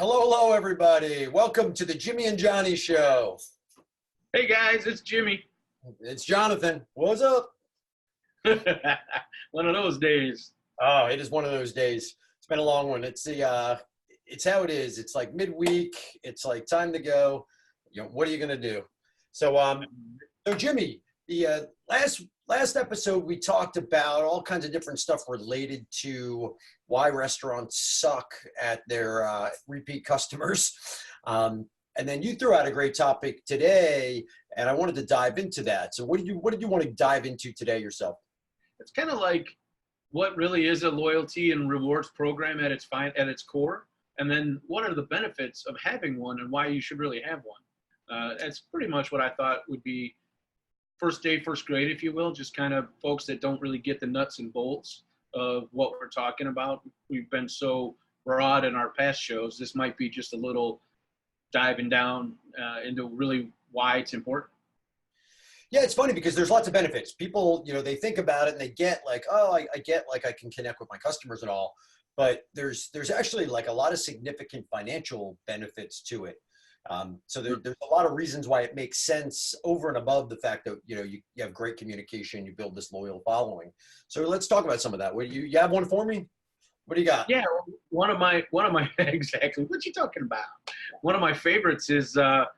Hello, everybody. Welcome to the Jimmy and Johnny show. Hey guys, it's Jimmy. It's Jonathan. What's up? One of those days. Oh, it is one of those days. It's been a long one. It's how it is. It's like midweek. It's like time to go. What are you gonna do? So Jimmy, the last episode we talked about all kinds of different stuff related to why restaurants suck at their repeat customers. And then you threw out a great topic today, and I wanted to dive into that. So what did you want to dive into today yourself? It's kind of like what really is a loyalty and rewards program at its core, and then what are the benefits of having one and why you should really have one. That's pretty much what I thought would be first day, first grade, if you will, just kind of folks that don't really get the nuts and bolts of what we're talking about. We've been so broad in our past shows. This might be just a little diving down into really why it's important. Yeah, it's funny because there's lots of benefits. People, they think about it and they get like, oh, I get like I can connect with my customers and all, but there's actually like a lot of significant financial benefits to it. So there's a lot of reasons why it makes sense over and above the fact that, you have great communication, you build this loyal following. So let's talk about some of that. You have one for me? What do you got? Yeah, one of my exactly. What you talking about? One of my favorites is the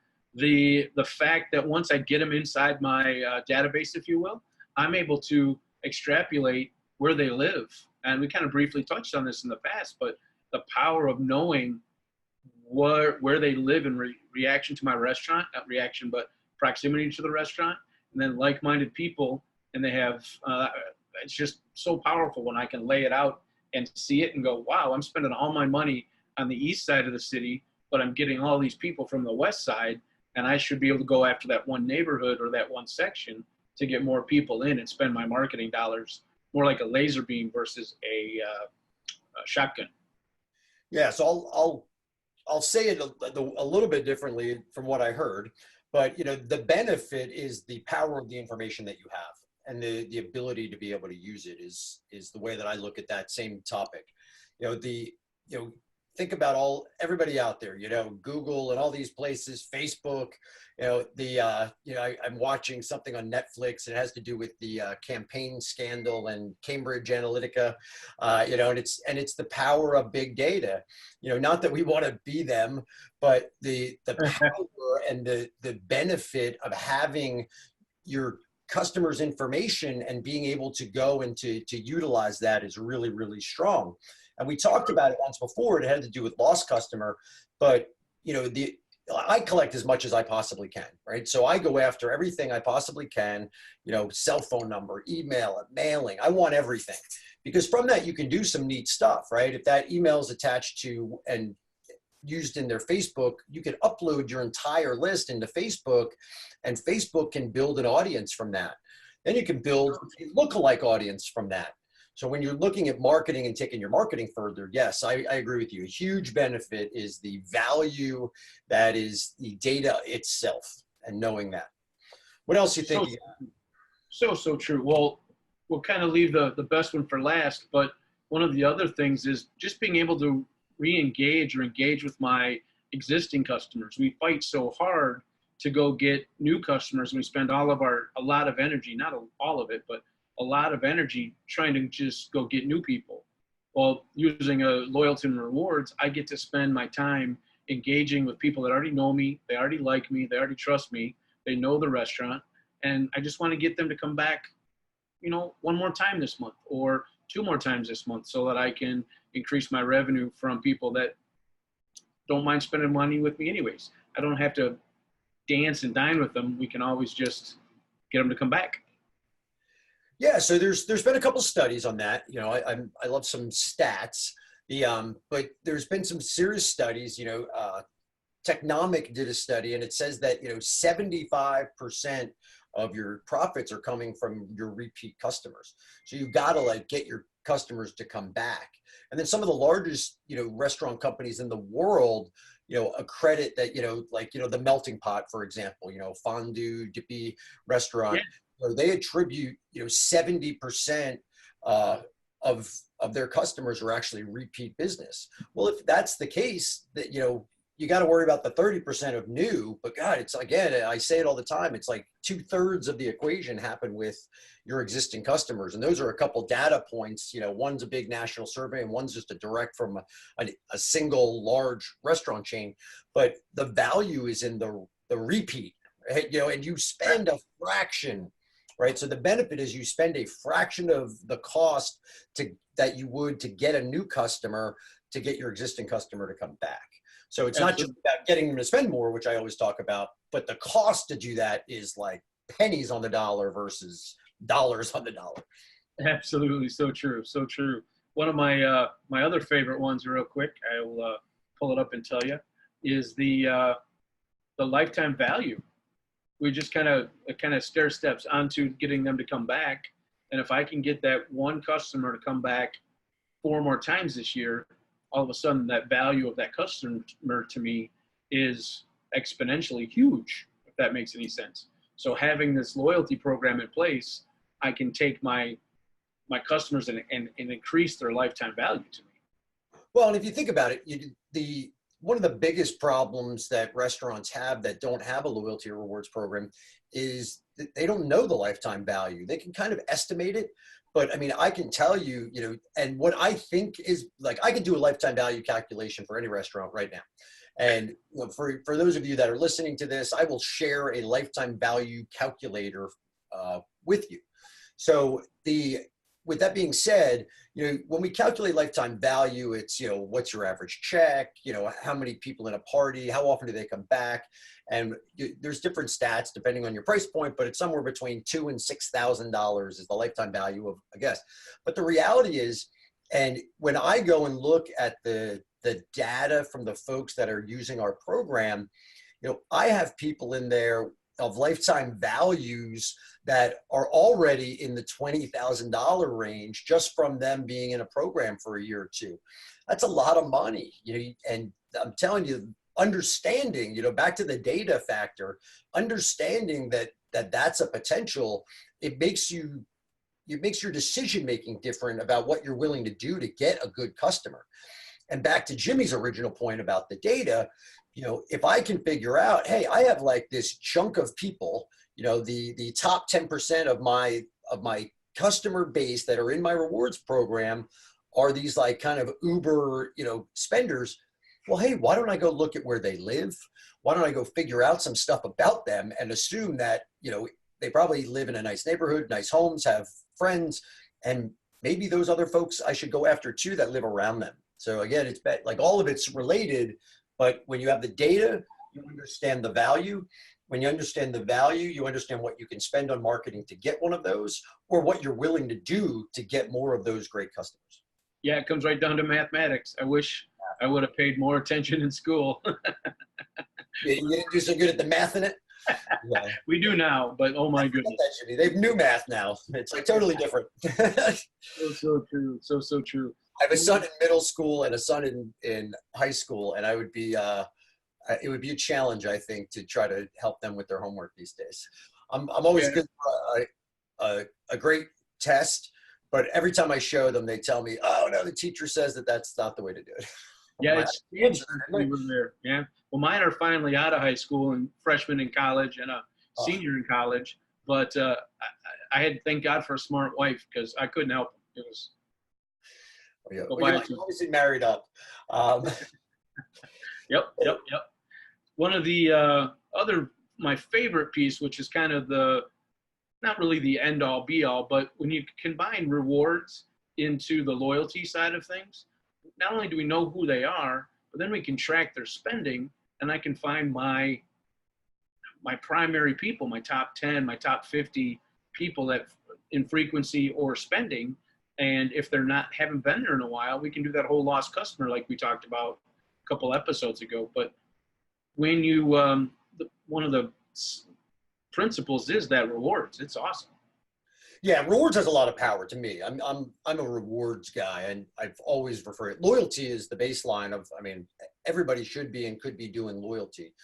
fact that once I get them inside my database, if you will, I'm able to extrapolate where they live. And we kind of briefly touched on this in the past, but the power of knowing where they live in reaction to my restaurant, not reaction, but proximity to the restaurant, and then like-minded people, and they have, it's just so powerful when I can lay it out and see it and go, wow, I'm spending all my money on the east side of the city, but I'm getting all these people from the west side, and I should be able to go after that one neighborhood or that one section to get more people in and spend my marketing dollars more like a laser beam versus a shotgun. Yeah, so I'll say it a little bit differently from what I heard, but the benefit is the power of the information that you have, and the ability to be able to use it is the way that I look at that same topic. Think about everybody out there, Google and all these places, Facebook, I'm watching something on Netflix. It has to do with the campaign scandal and Cambridge Analytica, and it's the power of big data, not that we want to be them, but the power and the benefit of having your customers' information and being able to go and to utilize that is really, really strong. And we talked about it once before. It had to do with lost customer, but I collect as much as I possibly can, right? So I go after everything I possibly can, cell phone number, email, mailing. I want everything, because from that you can do some neat stuff, right? If that email is attached to and used in their Facebook, you can upload your entire list into Facebook, and Facebook can build an audience from that. Then you can build a lookalike audience from that. So when you're looking at marketing and taking your marketing further, yes, I agree with you. A huge benefit is the value that is the data itself and knowing that. What else you think? So true. Well, we'll kind of leave the best one for last, but one of the other things is just being able to re-engage or engage with my existing customers. We fight so hard to go get new customers, and we spend a lot of energy, not all of it, but a lot of energy trying to just go get new people. Well, using a loyalty and rewards, I get to spend my time engaging with people that already know me, they already like me, they already trust me, they know the restaurant, and I just want to get them to come back, one more time this month or two more times this month, so that I can increase my revenue from people that don't mind spending money with me anyways. I don't have to dance and dine with them. We can always just get them to come back. Yeah, so there's been a couple studies on that. I love some stats. But there's been some serious studies. Technomic did a study, and it says that 75% of your profits are coming from your repeat customers. So you've got to get your customers to come back. And then some of the largest restaurant companies in the world accredit that the Melting Pot, for example, Fondue Dippy restaurant. Yeah. They attribute 70% of their customers are actually repeat business. Well, if that's the case, that, you know, you got to worry about the 30% of new, but God, it's, again, I say it all the time. It's like 2/3 of the equation happen with your existing customers. And those are a couple data points. You know, one's a big national survey and one's just a direct from a single large restaurant chain. But the value is in the repeat, right? You know, and you spend a fraction, right? So the benefit is you spend a fraction of the cost that you would to get a new customer, to get your existing customer to come back. So it's not just about getting them to spend more, which I always talk about, but the cost to do that is like pennies on the dollar versus dollars on the dollar. Absolutely, so true, so true. One of my my other favorite ones, real quick, I will pull it up and tell you, is the lifetime value. We just kind of stair steps onto getting them to come back, and if I can get that one customer to come back 4 more times this year, all of a sudden that value of that customer to me is exponentially huge, if that makes any sense. So having this loyalty program in place, I can take my customers and increase their lifetime value to me. Well, and if you think about it, one of the biggest problems that restaurants have that don't have a loyalty or rewards program is that they don't know the lifetime value. They can kind of estimate it, but I mean, I can tell you, you know, and what I think is, like, I could do a lifetime value calculation for any restaurant right now. And you know, for those of you that are listening to this, I will share a lifetime value calculator with you. So with that being said, you know, when we calculate lifetime value, it's, you know, what's your average check, you know, how many people in a party, how often do they come back? And there's different stats depending on your price point, but it's somewhere between $2,000 and $6,000 is the lifetime value of a guest. But the reality is, and when I go and look at the data from the folks that are using our program, you know, I have people in there of lifetime values that are already in the $20,000 range just from them being in a program for a year or two. That's a lot of money, you know, and I'm telling you, understanding, you know, back to the data factor, understanding that that's a potential, it makes your decision making different about what you're willing to do to get a good customer. And back to Jimmy's original point about the data, you know, if I can figure out, hey, I have like this chunk of people, you know, the top 10% of my customer base that are in my rewards program are these like kind of uber, you know, spenders. Well, hey, why don't I go look at where they live? Why don't I go figure out some stuff about them and assume that, you know, they probably live in a nice neighborhood, nice homes, have friends, and maybe those other folks I should go after too that live around them. So again, it's like all of it's related, but when you have the data, you understand the value. When you understand the value, you understand what you can spend on marketing to get one of those, or what you're willing to do to get more of those great customers. Yeah, it comes right down to mathematics. I wish I would have paid more attention in school. You didn't do so good at the math in it? Yeah. We do now, but oh my goodness. They have new math now. It's like totally different. So true. So true. I have a son in middle school and a son in high school, and I would be it would be a challenge, I think, to try to help them with their homework these days. I'm always good for a great test, but every time I show them, they tell me, "Oh no, the teacher says that's not the way to do it." Yeah, it's there. Yeah. Well, mine are finally out of high school and freshman in college and a senior in college. But I had, thank God for a smart wife, because I couldn't help it. It was. Yeah. Well, you're obviously married up. Yep. One of the my favorite piece, which is kind of not really the end all be all, but when you combine rewards into the loyalty side of things, not only do we know who they are, but then we can track their spending, and I can find my primary people, my top 10, my top 50 people that in frequency or spending. And if they're haven't been there in a while, we can do that whole lost customer like we talked about a couple episodes ago. But when you, one of the principles is that rewards. It's awesome. Yeah, rewards has a lot of power to me. I'm a rewards guy, and I've always referred it. Loyalty is the baseline of. I mean, everybody should be and could be doing loyalty.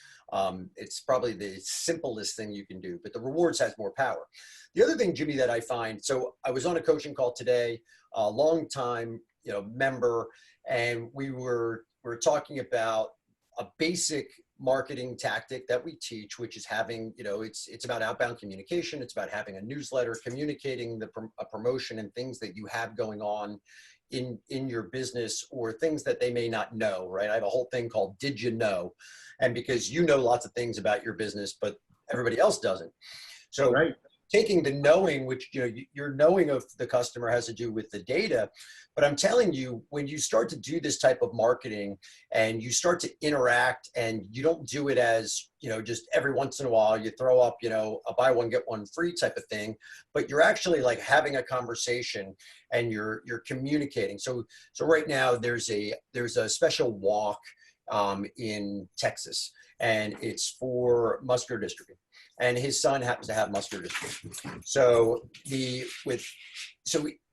It's probably the simplest thing you can do, but the rewards has more power. The other thing, Jimmy, that I find. So I was on a coaching call today, a long time member, and we were talking about a basic marketing tactic that we teach, which is having, it's about outbound communication. It's about having a newsletter, communicating a promotion and things that you have going on in your business, or things that they may not know, right? I have a whole thing called Did You Know? And because you know lots of things about your business, but everybody else doesn't. So Right. taking the knowing, which your knowing of the customer has to do with the data. But I'm telling you, when you start to do this type of marketing and you start to interact, and you don't do it as just every once in a while you throw up a buy one get one free type of thing, but you're actually like having a conversation, and you're communicating. So right now there's a special walk in Texas, and it's for muscular dystrophy, and his son happens to have muscular dystrophy. So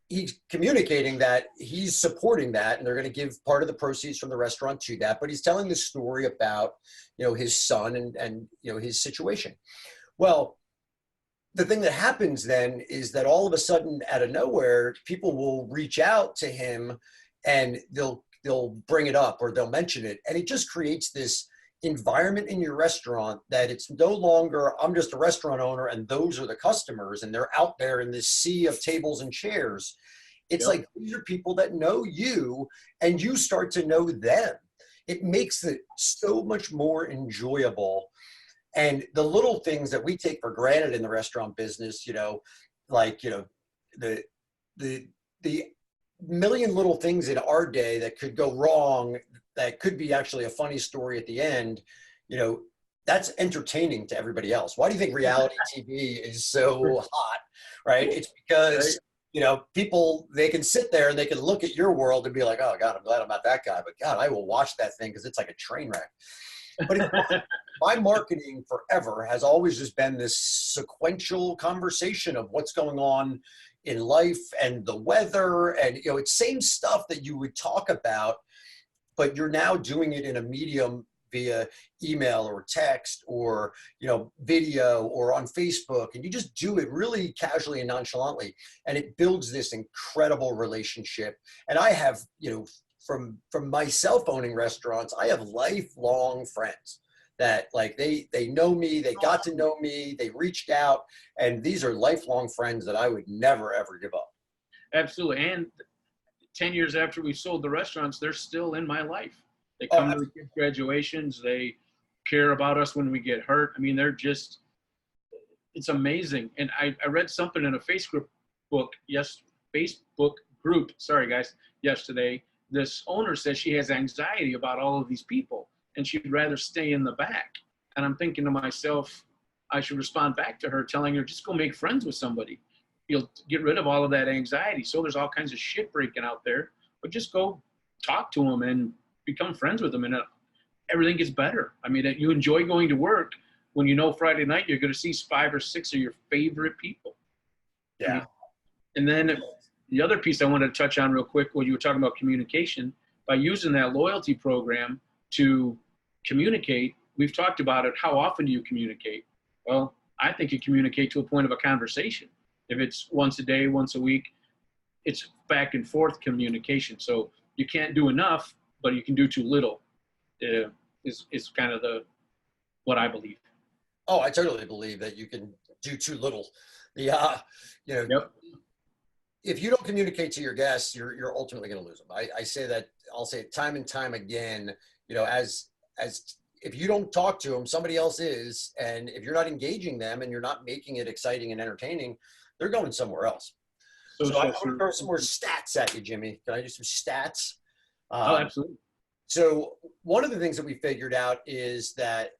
he's communicating that he's supporting that, and they're going to give part of the proceeds from the restaurant to that. But he's telling the story about his son and his situation. Well, the thing that happens then is that all of a sudden, out of nowhere, people will reach out to him, and they'll bring it up, or they'll mention it, and it just creates this environment in your restaurant that it's no longer I'm just a restaurant owner and those are the customers and they're out there in this sea of tables and chairs. It's Yep. like these are people that know you, and you start to know them. It makes it so much more enjoyable. And the little things that we take for granted in the restaurant business, like the the million little things in our day that could go wrong, that could be actually a funny story at the end, that's entertaining to everybody else. Why do you think reality TV is so hot, right? It's because, people, they can sit there and they can look at your world and be like, oh God, I'm glad I'm not that guy, but God, I will watch that thing because it's like a train wreck. But my marketing forever has always just been this sequential conversation of what's going on in life and the weather. And, it's same stuff that you would talk about, but you're now doing it in a medium via email or text or, video or on Facebook. And you just do it really casually and nonchalantly. And it builds this incredible relationship. And I have, from myself owning restaurants, I have lifelong friends that like they know me, they got to know me, they reached out, and these are lifelong friends that I would never ever give up. Absolutely. And 10 years after we sold the restaurants, they're still in my life. They Oh, come to the kids' graduations. They care about us when we get hurt. I mean, it's amazing. And I read something in a Facebook group, sorry guys, yesterday. This owner says she has anxiety about all of these people and she'd rather stay in the back. And I'm thinking to myself, I should respond back to her, telling her, just go make friends with somebody. You'll get rid of all of that anxiety. So there's all kinds of shit breaking out there, but just go talk to them and become friends with them, and everything gets better. I mean, you enjoy going to work when you know Friday night you're going to see 5 or 6 of your favorite people. yeah. And then the other piece I wanted to touch on real quick, when you were talking about communication, by using that loyalty program to communicate, we've talked about it. How often do you communicate? Well, I think you communicate to a point of a conversation. If it's once a day, once a week, it's back and forth communication. So you can't do enough, but you can do too little. Is kind of what I believe. Oh, I totally believe that you can do too little. Yep. If you don't communicate to your guests, you're ultimately going to lose them. I say that, I'll say it time and time again, as if you don't talk to them, somebody else is. And if you're not engaging them and you're not making it exciting and entertaining, they're going somewhere else. So I want to throw some more stats at you, Jimmy. Can I do some stats? Absolutely. So one of the things that we figured out is that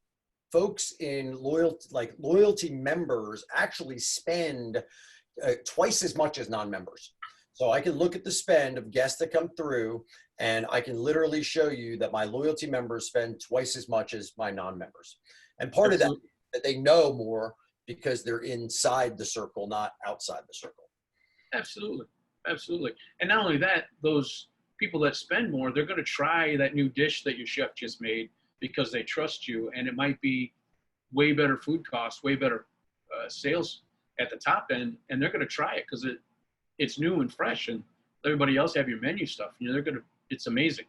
folks in loyalty members actually spend twice as much as non-members. So I can look at the spend of guests that come through, and I can literally show you that my loyalty members spend twice as much as my non-members. And part of that they know more because they're inside the circle, not outside the circle. Absolutely. Absolutely. And not only that, those people that spend more, they're going to try that new dish that your chef just made because they trust you. And it might be way better food costs, way better sales at the top end. And they're going to try it because it's new and fresh. And everybody else have your menu stuff. You know, it's amazing.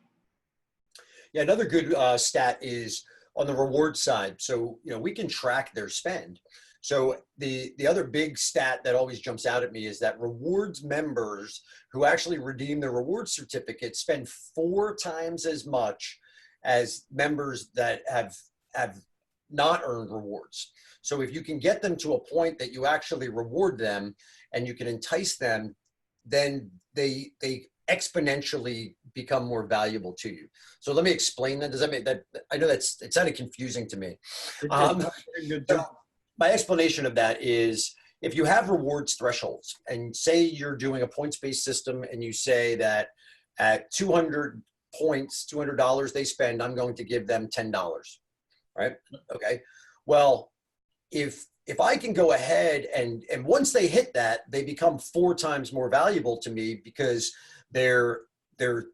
Yeah, another good stat is on the reward side. So, we can track their spend. So the other big stat that always jumps out at me is that rewards members who actually redeem their reward certificate spend 4 times as much as members that have not earned rewards. So if you can get them to a point that you actually reward them and you can entice them, then they exponentially become more valuable to you. So let me explain that. Does that make that? I know it sounded confusing to me. So my explanation of that is if you have rewards thresholds and say you're doing a points-based system and you say that at 200 points, $200 they spend, I'm going to give them $10, right? Okay. Well, if I can go ahead and once they hit that, they become 4 times more valuable to me because they're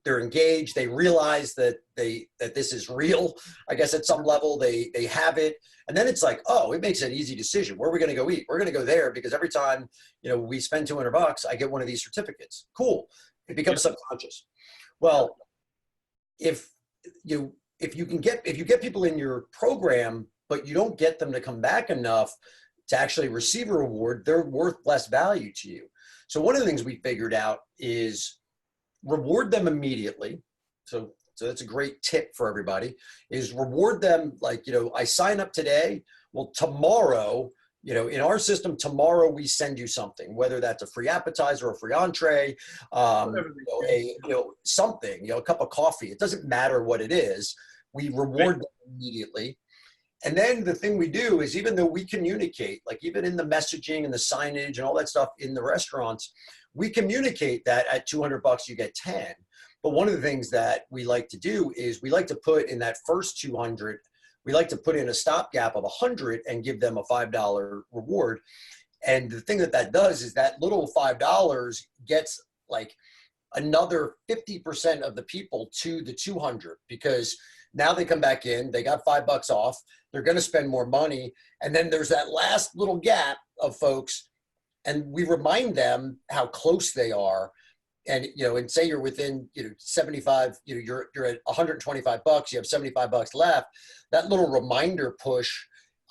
engaged. They realize that this is real. I guess at some level they have it, and then it's like, oh, it makes an easy decision. Where are we going to go eat? We're going to go there because every time we spend $200, I get one of these certificates. Cool. It becomes subconscious. Well, if you get people in your program, but you don't get them to come back enough to actually receive a reward, they're worth less value to you. So one of the things we figured out is reward them immediately. So that's a great tip for everybody is reward them. Like, I sign up today. Well, tomorrow, in our system, tomorrow we send you something, whether that's a free appetizer, a free entree, something, a cup of coffee. It doesn't matter what it is. We reward them immediately. And then the thing we do is even though we communicate, like even in the messaging and the signage and all that stuff in the restaurants, we communicate that at $200 you get 10. But one of the things that we like to do is we like to put in that first 200, we like to put in a stopgap of 100 and give them a $5 reward. And the thing that does is that little $5 gets like another 50% of the people to the 200 because now they come back in, they got $5 off, they're going to spend more money. And then there's that last little gap of folks, and we remind them how close they are. And, and say you're within, 75, you're at $125, you have $75 left. That little reminder push,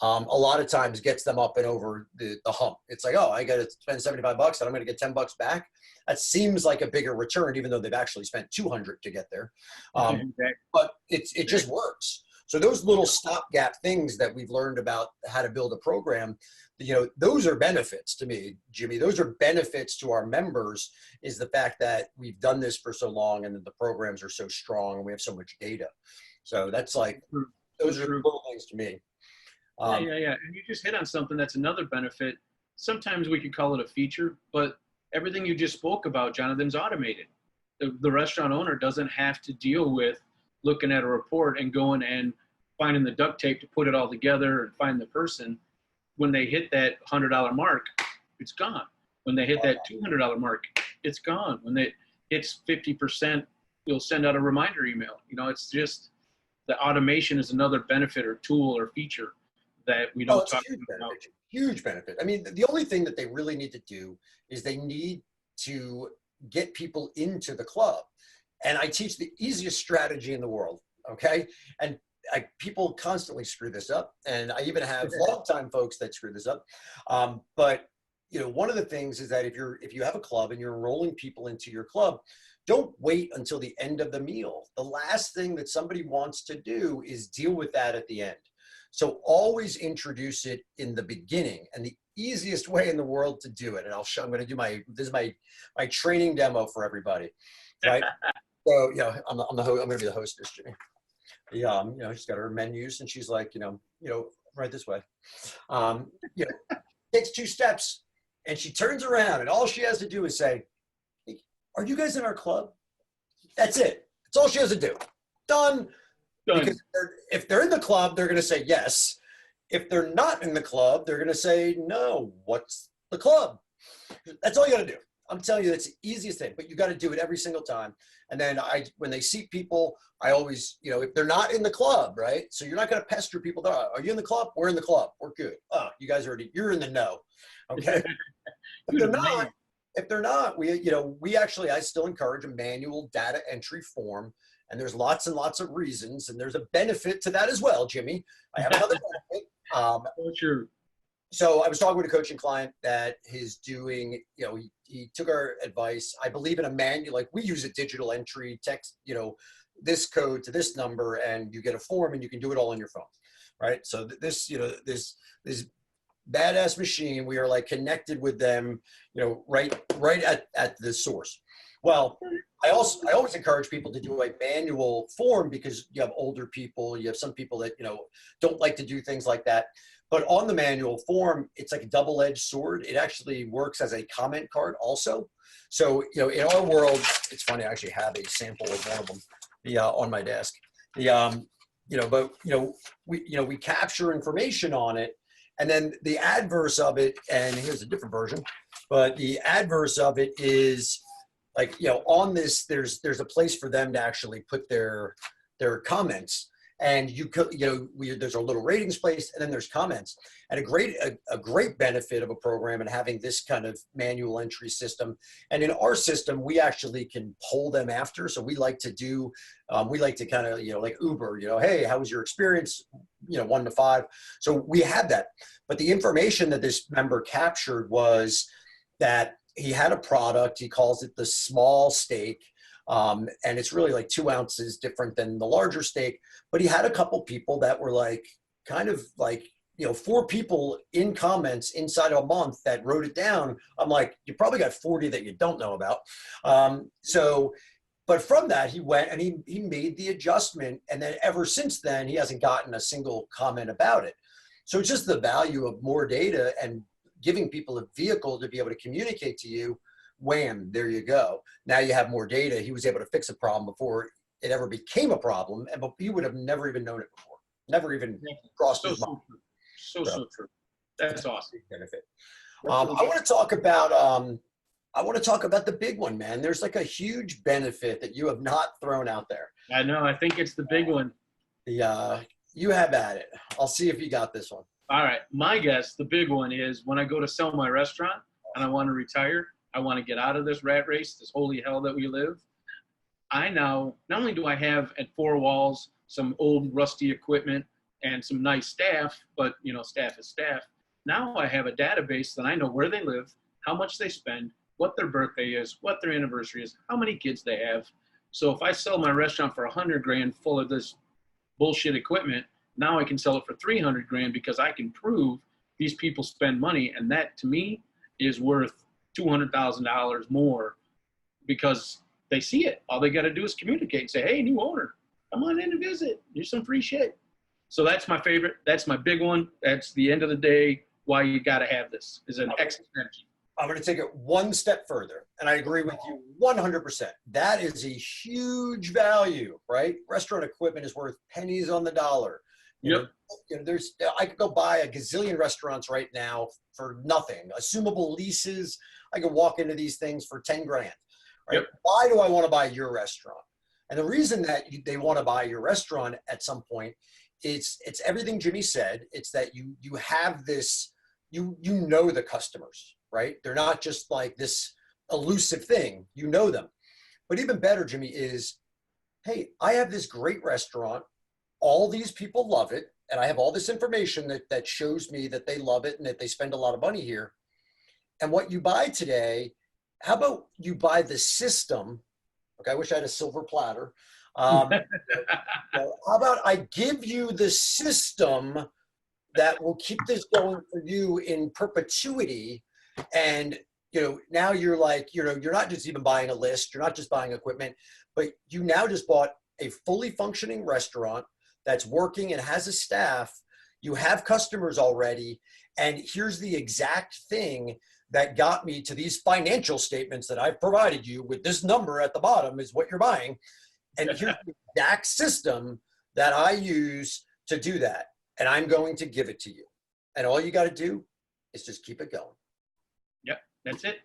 a lot of times gets them up and over the hump. It's like, oh, I got to spend $75 and I'm going to get $10 back. That seems like a bigger return, even though they've actually spent 200 to get there. But it just works. So those little stopgap things that we've learned about how to build a program, those are benefits to me, Jimmy. Those are benefits to our members is the fact that we've done this for so long and that the programs are so strong and we have so much data. So that's like, those are little things to me. Yeah. And you just hit on something that's another benefit. Sometimes we could call it a feature, but everything you just spoke about, Jonathan's automated. The restaurant owner doesn't have to deal with looking at a report and going and finding the duct tape to put it all together and find the person. When they hit that $100 mark, it's gone. When they hit that $200 mark, it's gone. When it hits 50%, you'll send out a reminder email. It's just the automation is another benefit or tool or feature that we don't talk about. Huge benefit. I mean, the only thing that they really need to do is they need to get people into the club. And I teach the easiest strategy in the world, okay? And people constantly screw this up. And I even have longtime folks that screw this up. But one of the things is that if you have a club and you're enrolling people into your club, don't wait until the end of the meal. The last thing that somebody wants to do is deal with that at the end. So always introduce it in the beginning. And the easiest way in the world to do it, and I'm going to do this is my training demo for everybody, right? So, I'm going to be the hostess, Jimmy. She's got her menus and she's like, right this way. Takes 2 steps and she turns around and all she has to do is say, are you guys in our club? That's it. That's all she has to do. Done. Because if they're in the club, they're going to say yes. If they're not in the club, they're going to say, no, what's the club? That's all you got to do. I'm telling you, that's the easiest thing, but you got to do it every single time. And then when they see people, I always, if they're not in the club, right? So you're not going to pester people. Are you in the club? We're in the club. We're good. Oh, you guys you're in the know. Okay. If You're they're the not, man. I still encourage a manual data entry form. And there's lots and lots of reasons. And there's a benefit to that as well, Jimmy. I have another benefit. Oh, sure. So I was talking with a coaching client that is doing, he took our advice. I believe in a manual, like we use a digital entry text, this code to this number, and you get a form and you can do it all on your phone. Right. So this badass machine, we are like connected with them, right at the source. Well, I always encourage people to do a manual form because you have older people, you have some people that, don't like to do things like that. But on the manual form, it's like a double-edged sword. It actually works as a comment card also. So, in our world, it's funny, I actually have a sample of one of them on my desk. We capture information on it. And then the adverse of it, and here's a different version, but the adverse of it is like, on this, there's a place for them to actually put their comments. And there's a little ratings place, and then there's comments. And a great benefit of a program and having this kind of manual entry system. And in our system, we actually can pull them after. So we like to kind of, like Uber, hey, how was your experience? 1 to 5. So we had that. But the information that this member captured was that he had a product, he calls it the small steak. And it's really like 2 ounces different than the larger steak. But he had a couple people that were like, kind of like, 4 people in comments inside of a month that wrote it down. I'm like, you probably got 40 that you don't know about. But from that, he went and he made the adjustment. And then ever since then, he hasn't gotten a single comment about it. So it's just the value of more data and giving people a vehicle to be able to communicate to you. Wham, there you go. Now you have more data. He was able to fix a problem before it ever became a problem. And he would have never even known it before. Never even crossed his mind. So true. That's awesome. Benefit. I want to talk about the big one, man. There's like a huge benefit that you have not thrown out there. I know. I think it's the big one. You have at it. I'll see if you got this one. All right. My guess, the big one is when I go to sell my restaurant and I want to retire, I want to get out of this rat race, this holy hell that we live. I now, not only do I have at 4 walls some old rusty equipment and some nice staff, but staff is staff. Now I have a database that I know where they live, how much they spend, what their birthday is, what their anniversary is, how many kids they have. So if I sell my restaurant for $100,000 full of this bullshit equipment, now I can sell it for $300,000 because I can prove these people spend money, and that to me is worth $200,000 more because they see it. All they got to do is communicate and say, hey, new owner, come on in and visit. Here's some free shit. So that's my favorite. That's my big one. That's the end of the day why you got to have this is an exit strategy. I'm going to take it one step further, and I agree with you 100%. That is a huge value, right? Restaurant equipment is worth pennies on the dollar. Yep. I could go buy a gazillion restaurants right now for nothing. Assumable leases, I could walk into these things for $10,000. Right? Yep. Why do I want to buy your restaurant? And the reason that they want to buy your restaurant at some point, it's everything Jimmy said. It's that you have this, you know the customers, right? They're not just like this elusive thing. You know them. But even better, Jimmy, is, hey, I have this great restaurant. All these people love it. And I have all this information that shows me that they love it and that they spend a lot of money here. And what you buy today, how about you buy the system? Okay, I wish I had a silver platter. How about I give you the system that will keep this going for you in perpetuity? And now you're like, you're not just even buying a list, you're not just buying equipment, but you now just bought a fully functioning restaurant that's working and has a staff. You have customers already. And here's the exact thing that got me to these financial statements that I've provided you with. This number at the bottom is what you're buying. And here's the exact system that I use to do that. And I'm going to give it to you. And all you got to do is just keep it going. Yep, that's it.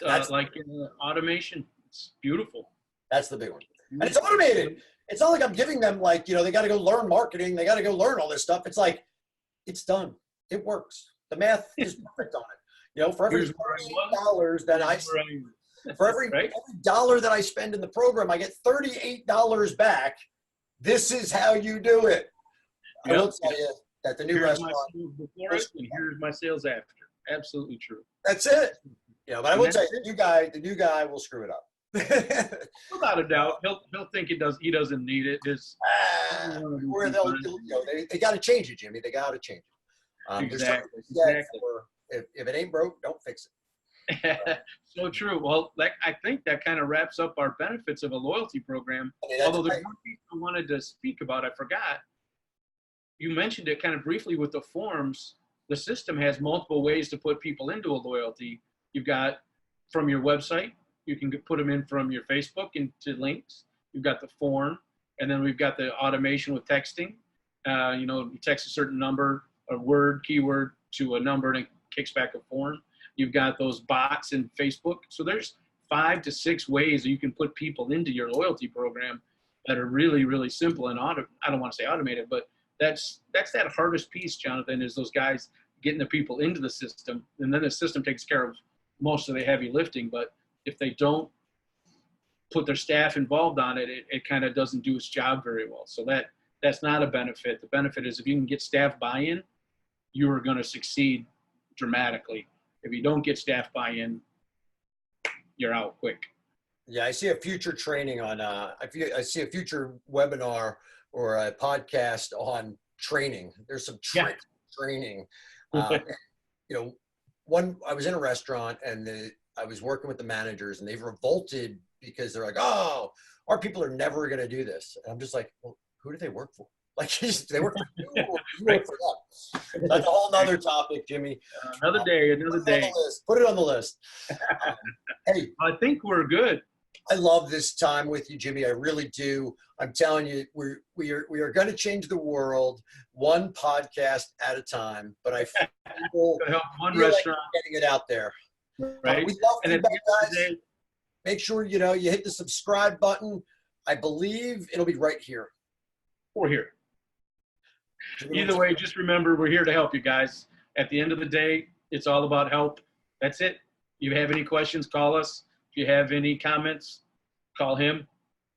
like automation. It's beautiful. That's the big one. And it's automated. It's not like I'm giving them like, they got to go learn marketing. They got to go learn all this stuff. It's like, it's done. It works. The math is perfect on it. For every $38 that for every dollar that I spend in the program, I get $38 back. This is how you do it. Yep. I will tell you that the new restaurant. Before it, and here's my sales after. Absolutely true. That's it. But I will tell you, the new guy will screw it up. Without a doubt, he'll think he doesn't need it. Or they got to change it, Jimmy. They got to change it. Exactly. If it ain't broke, don't fix it. So true. Well, I think that kind of wraps up our benefits of a loyalty program. Although there's one piece I wanted to speak about, I forgot. You mentioned it kind of briefly with the forms. The system has multiple ways to put people into a loyalty. You've got from your website. You can put them in from your Facebook into links. You've got the form, and then we've got the automation with texting. You text a certain number, a word, keyword to a number, and it kicks back a form. You've got those bots in Facebook. So there's 5 to 6 ways that you can put people into your loyalty program that are really, really simple and I don't want to say automated, but that's that hardest piece, Jonathan, is those guys getting the people into the system, and then the system takes care of most of the heavy lifting. But if they don't put their staff involved on it, it kind of doesn't do its job very well. So that's not a benefit. The benefit is if you can get staff buy-in, you are going to succeed dramatically. If you don't get staff buy-in, you're out quick. Yeah, I see a future training on, I see a future webinar or a podcast on training. There's some training. I was in a restaurant and I was working with the managers and they've revolted because they're like, oh, our people are never going to do this. And I'm just like, well, who do they work for? Like, they work for you or you work for them. That's a whole nother topic, Jimmy. Another day. Put it on the list. Hey, I think we're good. I love this time with you, Jimmy. I really do. I'm telling you, we are going to change the world one podcast at a time. But I feel help one restaurant getting it out there. Right. We love feedback, guys. Make sure you hit the subscribe button. I believe it'll be right here. Or here. Either way, just remember we're here to help you guys. At the end of the day, it's all about help. That's it. If you have any questions, call us. If you have any comments, call him.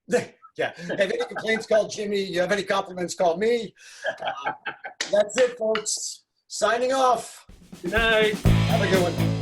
Yeah. If any complaints, call Jimmy. You have any compliments, call me. That's it, folks. Signing off. Good night. Have a good one.